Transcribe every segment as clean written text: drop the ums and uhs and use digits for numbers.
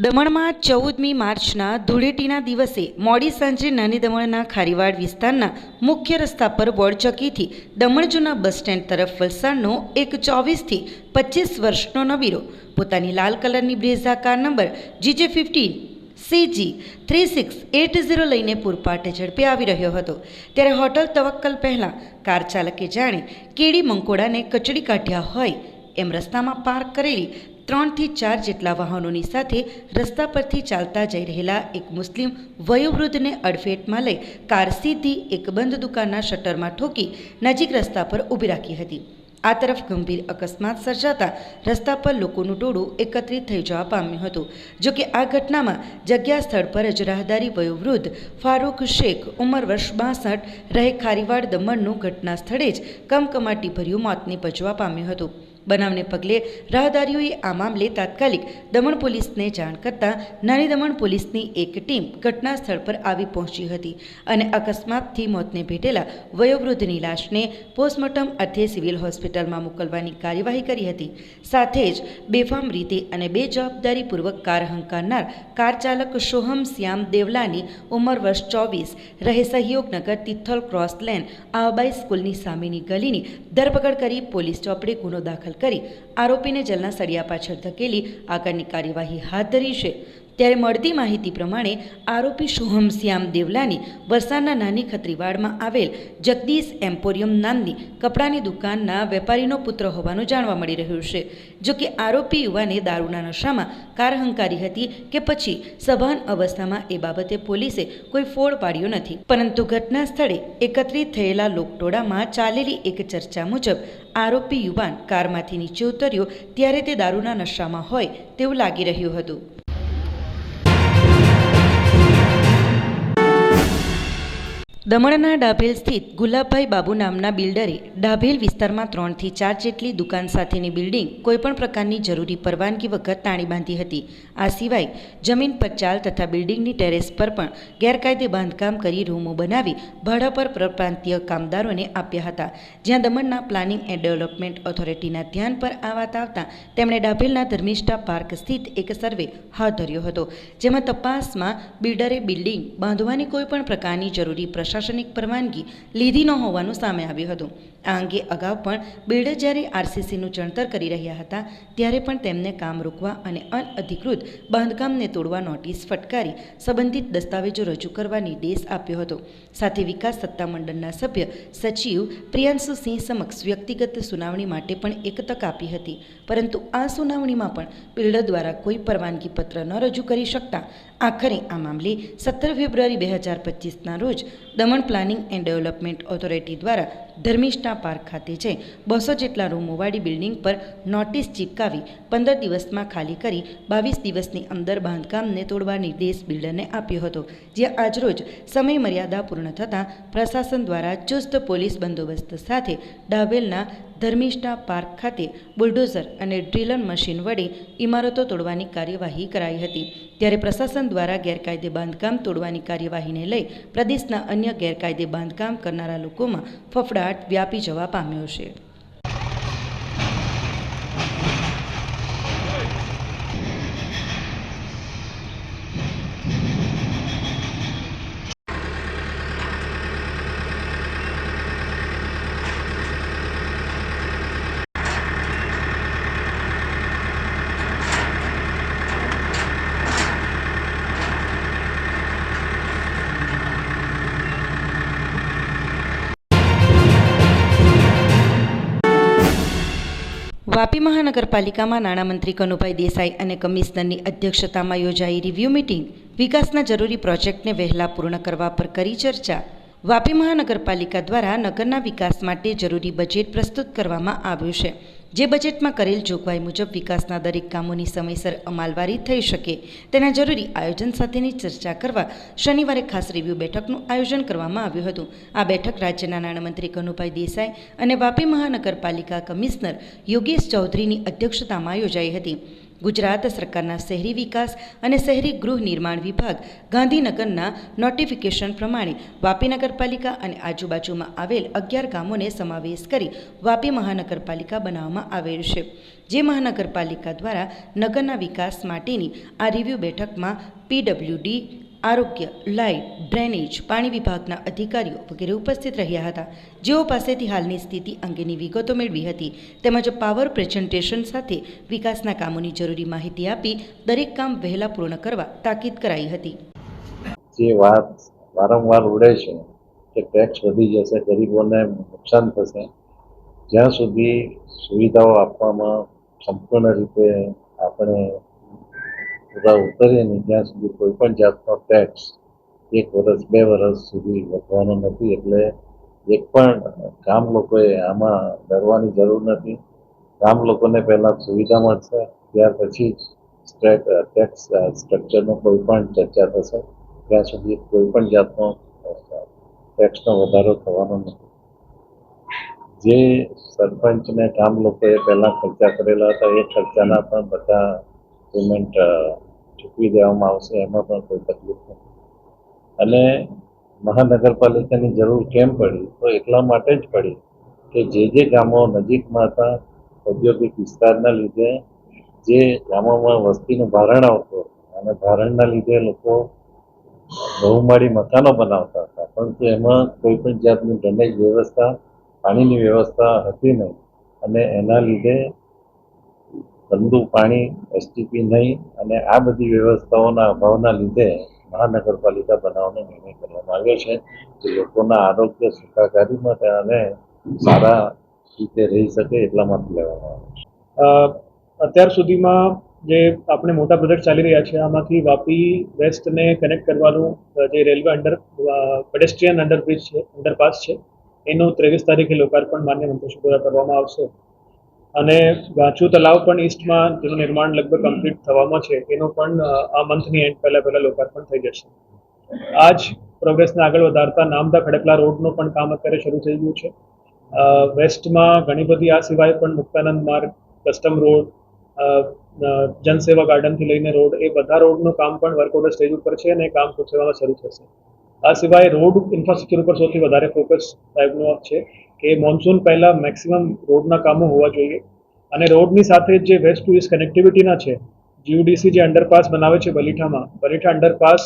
દમણમાં 14મી માર્ચના ધૂળેટીના દિવસે મોડી સાંજે નાની દમણના ખારીવાડ વિસ્તારના મુખ્ય રસ્તા પર વોળચકીથી દમણ જૂના બસ સ્ટેન્ડ તરફ વલસાડનો એક 24 થી 25 વર્ષનો નબીરો પોતાની લાલ કલરની બ્રેઝા કાર નંબર GJ15CG3680 લઈને પૂરપાટે ઝડપે આવી રહ્યો હતો, ત્યારે હોટલ તવક્કલ પહેલાં કાર ચાલકે જાણે કેડી મંકોડાને કચડી કાઢ્યા હોય એમ રસ્તામાં પાર્ક કરેલી 3 થી 4 જેટલા વાહનોની સાથે રસ્તા પરથી ચાલતા જઈ રહેલા એક મુસ્લિમ વયોવૃદ્ધને અડફેટમાં લઈ કાર સીધી એક બંધ દુકાનના શટરમાં ઠોકી નજીક રસ્તા પર ઊભી રાખી હતી। આ તરફ ગંભીર અકસ્માત સર્જાતા રસ્તા પર લોકોનું ટોળું એકત્રિત થઈ જવા પામ્યું હતું। જોકે આ ઘટનામાં જગ્યા સ્થળ પર જ રાહદારી વયોવૃદ્ધ ફારૂક શેખ ઉંમર વર્ષ 62 રહે ખારીવાડ દમણનું ઘટના સ્થળે જ કમકમાટીભર્યું મોત નીપજવા પામ્યું હતું। બનાવને પગલે રાહદારીઓએ આ મામલે તાત્કાલિક દમણ પોલીસને જાણ કરતાં નાની દમણ પોલીસની એક ટીમ ઘટના સ્થળ પર આવી પહોંચી હતી અને અકસ્માતથી મોતને ભેટેલા વયોવૃદ્ધની લાશને પોસ્ટમોર્ટમ અર્થે સિવિલ હોસ્પિટલમાં મોકલવાની કાર્યવાહી કરી હતી। સાથે જ બેફામ રીતે અને બેજવાબદારીપૂર્વક કાર હંકારનાર કાર ચાલક સોહમ શ્યામ દેવલાની ઉંમર વર્ષ 24 રહે સહયોગનગર તિથલ ક્રોસ લેન આવાબાઈ સ્કૂલની સામેની ગલીની ધરપકડ કરી પોલીસ ચોપડે ગુનો દાખલ કરી આરોપીને જેલના સળિયા પાછળ ધકેલી આગળની કાર્યવાહી હાથ ધરી છે। ત્યારે મળતી માહિતી પ્રમાણે આરોપી સોહમ શ્યામ દેવલાની વલસાડના નાની ખત્રીવાડમાં આવેલ જગદીશ એમ્પોરિયમ નામની કપડાની દુકાનના વેપારીનો પુત્ર હોવાનું જાણવા મળી રહ્યું છે। જોકે આરોપી યુવાને દારૂના નશામાં કાર હંકારી હતી કે પછી સભાન અવસ્થામાં એ બાબતે પોલીસે કોઈ ફોડ પાડ્યો નથી, પરંતુ ઘટના સ્થળે એકત્રિત થયેલા લોકટોળામાં ચાલેલી એક ચર્ચા મુજબ આરોપી યુવાન કારમાંથી નીચે ઉતર્યો ત્યારે તે દારૂના નશામાં હોય તેવું લાગી રહ્યું હતું। દમણના ડાભેલ સ્થિત ગુલાબભાઈ બાબુ નામના બિલ્ડરે ડાભેલ વિસ્તારમાં 3 થી 4 જેટલી દુકાન સાથેની બિલ્ડિંગ કોઈપણ પ્રકારની જરૂરી પરવાનગી વગર તાણી બાંધી હતી। આ સિવાય જમીન પર ચાલ તથા બિલ્ડિંગની ટેરેસ પર પણ ગેરકાયદે બાંધકામ કરી રૂમો બનાવી ભાડા પર પરપ્રાંતીય કામદારોને આપ્યા હતા। જ્યાં દમણના પ્લાનિંગ એન્ડ ડેવલપમેન્ટ ઓથોરિટીના ધ્યાન પર આ વાત આવતા તેમણે ડાભેલના ધર્મિષ્ઠા પાર્ક સ્થિત એક સર્વે હાથ ધર્યો હતો, જેમાં તપાસમાં બિલ્ડરે બિલ્ડિંગ બાંધવાની કોઈપણ પ્રકારની જરૂરી પ્રશાસનિક પરવાનગી લીધી ન હોવાનું સામે આવ્યું હતું। આ અંગે અગાઉ પણ બિલ્ડર જ્યારે આરસીસીનું ચણતર કરી રહ્યા હતા ત્યારે પણ તેમને કામ રોકવા અને અનઅધિકૃત બાંધકામને તોડવા નોટિસ ફટકારી સંબંધિત દસ્તાવેજો રજૂ કરવા નિર્દેશ આપ્યો હતો। સાથે વિકાસ સત્તામંડળના સભ્ય સચિવ પ્રિયાંશુ સિંહ સમક્ષ વ્યક્તિગત સુનાવણી માટે પણ એક તક આપી હતી, પરંતુ આ સુનાવણીમાં પણ બિલ્ડર દ્વારા કોઈ પરવાનગી પત્ર ન રજૂ કરી શકતા આખરે આ મામલે 17 ફેબ્રુઆરી 2025ના રોજ Daman planning and development authority દ્વારા ધર્મિષ્ઠા પાર્ક ખાતે જઈ 200 જેટલા રૂમોવાળી બિલ્ડિંગ પર નોટિસ ચીપકાવી 15 દિવસમાં ખાલી કરી 22 દિવસની અંદર બાંધકામને તોડવા નિર્દેશ બિલ્ડરને આપ્યો હતો। જ્યાં આજરોજ સમય મર્યાદા પૂર્ણ થતાં પ્રશાસન દ્વારા ચુસ્ત પોલીસ બંદોબસ્ત સાથે ડાભેલના ધર્મિષ્ઠા પાર્ક ખાતે બુલડોઝર અને ડ્રિલર મશીન વડે ઇમારતો તોડવાની કાર્યવાહી કરાઈ હતી। ત્યારે પ્રશાસન દ્વારા ગેરકાયદે બાંધકામ તોડવાની કાર્યવાહીને લઈ પ્રદેશના અન્ય ગેરકાયદે બાંધકામ કરનારા લોકોમાં ફફડાટ વ્યાપી જવા પામ્યો છે। વાપી મહાનગરપાલિકામાં નાણામંત્રી કનુભાઈ દેસાઈ અને કમિશનરની અધ્યક્ષતામાં યોજાઈ રિવ્યૂ મિટિંગ વિકાસના જરૂરી પ્રોજેક્ટને વહેલા પૂર્ણ કરવા પર કરી ચર્ચા। વાપી મહાનગરપાલિકા દ્વારા નગરના વિકાસ માટે જરૂરી બજેટ પ્રસ્તુત કરવામાં આવ્યું છે, જે બજેટમાં કરેલ જોગવાઈ મુજબ વિકાસના દરેક કામોની સમયસર અમલવારી થઈ શકે તેના જરૂરી આયોજન સાથેની ચર્ચા કરવા શનિવારે ખાસ રિવ્યૂ બેઠકનું આયોજન કરવામાં આવ્યું હતું। આ બેઠક રાજ્યના નાણામંત્રી કનુભાઈ દેસાઈ અને વાપી મહાનગરપાલિકા કમિશનર યોગેશ ચૌધરીની અધ્યક્ષતામાં યોજાઈ હતી। ગુજરાત સરકારના શહેરી વિકાસ અને શહેરી ગૃહ નિર્માણ વિભાગ ગાંધીનગરના નોટિફિકેશન પ્રમાણે વાપી નગરપાલિકા અને આજુબાજુમાં આવેલ 11 ગામોને સમાવેશ કરી વાપી મહાનગરપાલિકા બનાવવામાં આવેલ છે, જે મહાનગરપાલિકા દ્વારા નગરના વિકાસ માટેની આ રિવ્યૂ બેઠકમાં પીડબ્લ્યુડી, આરોગ્ય, લાઇટ, ડ્રેનેજ, પાણી વિભાગના અધિકારીઓ વગેરે ઉપસ્થિત રહ્યા હતા, જેઓ પાસેથી હાલની સ્થિતિ અંગેની વિગતો મેળવી હતી તેમજ પાવર પ્રેઝન્ટેશન સાથે વિકાસના કામોની જરૂરી માહિતી આપી દરેક કામ વહેલા પૂર્ણ કરવા તાકીદ કરાઈ હતી. જે વાત વારંવાર ઉડે છે કે ટેક્સ વધી જશે, ગરીબોને નુકસાન થશે, જ્યાં સુધી સુવિધાઓ આપવામાં સંપૂર્ણ રીતે આપણે પૂરા ઉતરીએ નહીં ત્યાં સુધી કોઈ પણ જાતનો ટેક્સ 1 વર્ષ 2 વર્ષ સુધી વધવાનો નથી. એટલે એક પણ ગામ લોકોએ આમાં ડરવાની જરૂર નથી. ગામ લોકોને પહેલાં સુવિધા મળશે, ત્યાર પછી ટેક્સ સ્ટ્રક્ચરનો કોઈ પણ ચર્ચા થશે. ત્યાં સુધી કોઈ પણ જાતનો ટેક્સનો વધારો થવાનો નથી. જે સરપંચને ગામ લોકોએ પહેલાં ખર્ચા કરેલા હતા એ ખર્ચાના પણ બધા પેમેન્ટ ચૂકવી દેવામાં આવશે, એમાં પણ કોઈ તકલીફ નથી. અને મહાનગરપાલિકાની જરૂર કેમ પડી? તો એટલા માટે જ પડી કે જે ગામો નજીકમાં હતા, ઔદ્યોગિક વિસ્તારના લીધે જે ગામોમાં વસ્તીનું ભારણ આવતું અને ભારણના લીધે લોકો બહુમાળી મકાનો બનાવતા હતા, પરંતુ એમાં કોઈ પણ જાતની ડ્રેનેજ વ્યવસ્થા, પાણીની વ્યવસ્થા હતી નહીં અને એના લીધે ગંદુ પાણી, એસટીપી નહીં અને આ બધી વ્યવસ્થાઓના અભાવના લીધે મહાનગરપાલિકા બનાવવાનો નિર્ણય કરવામાં આવ્યો છે, જે લોકોના આરોગ્ય સુખાકારી માટે અને સારા રીતે રહી શકે એટલા માટે લેવામાં આવ્યો છે. અત્યાર સુધીમાં જે આપણે મોટા પ્રોજેક્ટ ચાલી રહ્યા છે, આમાંથી વાપી વેસ્ટને કનેક્ટ કરવાનું જે રેલવે પેડેસ્ટ્રીયન અંડરપાસ છે એનું 23 તારીખે લોકાર્પણ માન્ય મંત્રીશ્રી દ્વારા કરવામાં આવશે. અને ગાંચુ તલાવ પણ ઈસ્ટમાં જેનું નિર્માણ લગભગ કમ્પ્લીટ થવામાં છે, એનું પણ આ મંથની એન્ડ પહેલા લોકાર્પણ થઈ જશે. આ જ પ્રોગ્રેસને આગળ વધારતા નામદા ખડકલા રોડનું પણ કામ અત્યારે શરૂ થઈ ગયું છે. વેસ્ટમાં ઘણી બધી આ સિવાય પણ મુક્તાનંદ માર્ગ, કસ્ટમ રોડ, જનસેવા ગાર્ડનથી લઈને રોડ, એ બધા રોડનું કામ પણ વર્ક ઓર્ડર સ્ટેજ ઉપર છે અને કામ ટૂંક સમયમાં શરૂ થશે. આ સિવાય રોડ ઇન્ફ્રાસ્ટ્રક્ચર ઉપર સૌથી વધારે ફોકસ સાહેબનો છે કે મોન્સૂન પહેલાં મેક્સિમમ રોડના કામો હોવા જોઈએ. અને રોડની સાથે જે વેસ્ટ ટુ ઈસ્ટ કનેક્ટિવિટીના છે, જીયુડીસી જે અંડરપાસ બનાવે છે બલીઠા અંડરપાસ,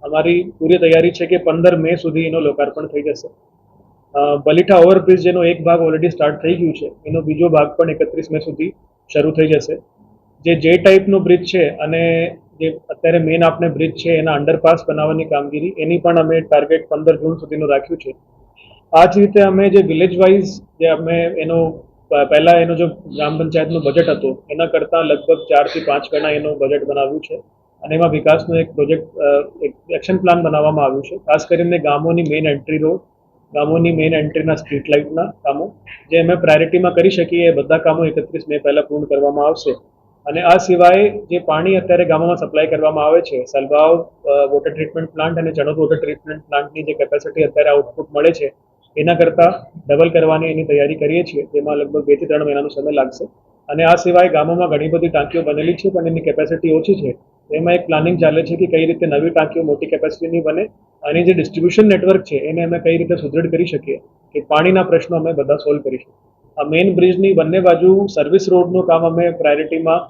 અમારી પૂરી તૈયારી છે કે 15 મે સુધી એનો લોકાર્પણ થઈ જશે. બલીઠા ઓવરબ્રિજ જેનો એક ભાગ ઓલરેડી સ્ટાર્ટ થઈ ગયું છે, એનો બીજો ભાગ પણ 31 મે સુધી શરૂ થઈ જશે. જે ટાઈપનો બ્રિજ છે અને જે અત્યારે મેઇન આપણે બ્રિજ છે એના અંડરપાસ બનાવવાની કામગીરી, એની પણ અમે ટાર્ગેટ 15 જૂન સુધીનું રાખ્યું છે. આ જ રીતે અમે જે વિલેજ વાઇઝ જે અમે એનો પહેલાં એનો જો ગ્રામ પંચાયતનું બજેટ હતું એના કરતાં લગભગ 4 થી 5 ગણા એનું બજેટ બનાવ્યું છે અને એમાં વિકાસનો એક પ્રોજેક્ટ એક્શન પ્લાન બનાવવામાં આવ્યું છે. ખાસ કરીને ગામોની મેઇન એન્ટ્રી રોડ, ગામોની મેઇન એન્ટ્રીના સ્ટ્રીટ લાઇટના કામો જે અમે પ્રાયોરિટીમાં કરી શકીએ એ બધા કામો 31 મે પહેલાં પૂર્ણ કરવામાં આવશે. અને આ સિવાય જે પાણી અત્યારે ગામોમાં સપ્લાય કરવામાં આવે છે, સલવાવ વોટર ટ્રીટમેન્ટ પ્લાન્ટ અને ચણોદ વોટર ટ્રીટમેન્ટ પ્લાન્ટની જે કેપેસિટી અત્યારે આઉટપુટ મળે છે એના કરતાં ડબલ કરવાની એની તૈયારી કરીએ છીએ, જેમાં લગભગ 2 થી 3 મહિનાનો સમય લાગશે. અને આ સિવાય ગામોમાં ઘણી બધી ટાંકીઓ બનેલી છે પણ એની કેપેસિટી ઓછી છે. એમાં એક પ્લાનિંગ ચાલે છે કે કઈ રીતે નવી ટાંકીઓ મોટી કેપેસિટીની બને અને જે ડિસ્ટ્રીબ્યુશન નેટવર્ક છે એને અમે કઈ રીતે સુદૃઢ કરી શકીએ કે પાણીના પ્રશ્નો અમે બધા સોલ્વ કરી શકીએ. આ મેઇન બ્રિજની બંને બાજુ સર્વિસ રોડનું કામ અમે પ્રાયોરિટીમાં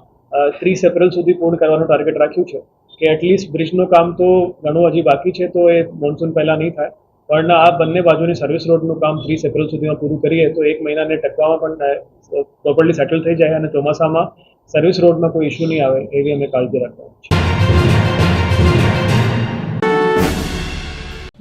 30 એપ્રિલ સુધી પૂર્ણ કરવાનું ટાર્ગેટ રાખ્યું છે કે એટલીસ્ટ બ્રિજનું કામ તો ઘણું હજી બાકી છે, તો એ મોન્સૂન પહેલાં નહીં થાય, પણ આ બંને બાજુની સર્વિસ રોડનું કામ 30 એપ્રિલ સુધીમાં પૂરું કરીએ તો 1 મહિનાને ટકવામાં પણ પ્રોપરલી સેટલ થઈ જાય અને ચોમાસામાં સર્વિસ રોડમાં કોઈ ઇસ્યુ નહીં આવે એવી અમે કાળજી રાખવાની છે.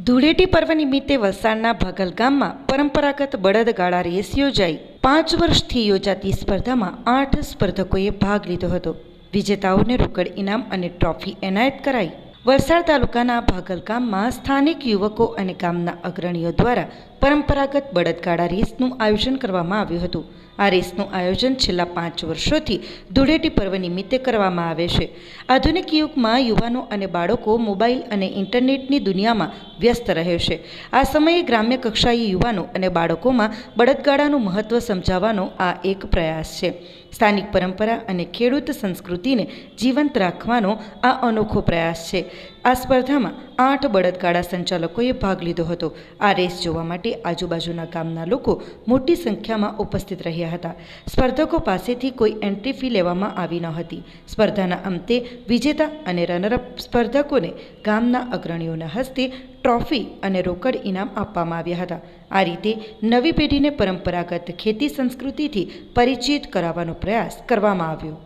ધૂળેટી પર્વ નિમિત્તે વલસાડના ભાગલ ગામમાં પરંપરાગત બળદગાડા રેસ યોજાઈ. 5 વર્ષથી યોજાતી સ્પર્ધામાં 8 સ્પર્ધકોએ ભાગ લીધો હતો. વિજેતાઓને રોકડ ઇનામ અને ટ્રોફી એનાયત કરાઈ. વલસાડ તાલુકાના ભાગલ ગામમાં સ્થાનિક યુવકો અને ગામના અગ્રણીઓ દ્વારા પરંપરાગત બળદગાડા રેસનું આયોજન કરવામાં આવ્યું હતું. આ રેસનું આયોજન છેલ્લા 5 વર્ષોથી ધૂળેટી પર્વ નિમિત્તે કરવામાં આવે છે. આધુનિક યુગમાં યુવાનો અને બાળકો મોબાઈલ અને ઇન્ટરનેટની દુનિયામાં વ્યસ્ત રહે છે. આ સમયે ગ્રામ્ય કક્ષાએ યુવાનો અને બાળકોમાં બળદગાડાનું મહત્ત્વ સમજાવવાનો આ એક પ્રયાસ છે. સ્થાનિક પરંપરા અને ખેડૂત સંસ્કૃતિને જીવંત રાખવાનો આ અનોખો પ્રયાસ છે. આ સ્પર્ધામાં 8 બળદગાડા સંચાલકોએ ભાગ લીધો હતો. આ રેસ જોવા માટે આજુબાજુના ગામના લોકો મોટી સંખ્યામાં ઉપસ્થિત રહ્યા હતા. સ્પર્ધકો પાસેથી કોઈ એન્ટ્રી ફી લેવામાં આવી ન હતી. સ્પર્ધાના અંતે વિજેતા અને રનરઅપ સ્પર્ધકોને ગામના અગ્રણીઓના હસ્તે ટ્રોફી અને રોકડ ઇનામ આપવામાં આવ્યા હતા. આ રીતે નવી પેઢીને પરંપરાગત ખેતી સંસ્કૃતિથી પરિચિત કરાવવાનો પ્રયાસ કરવામાં આવ્યો.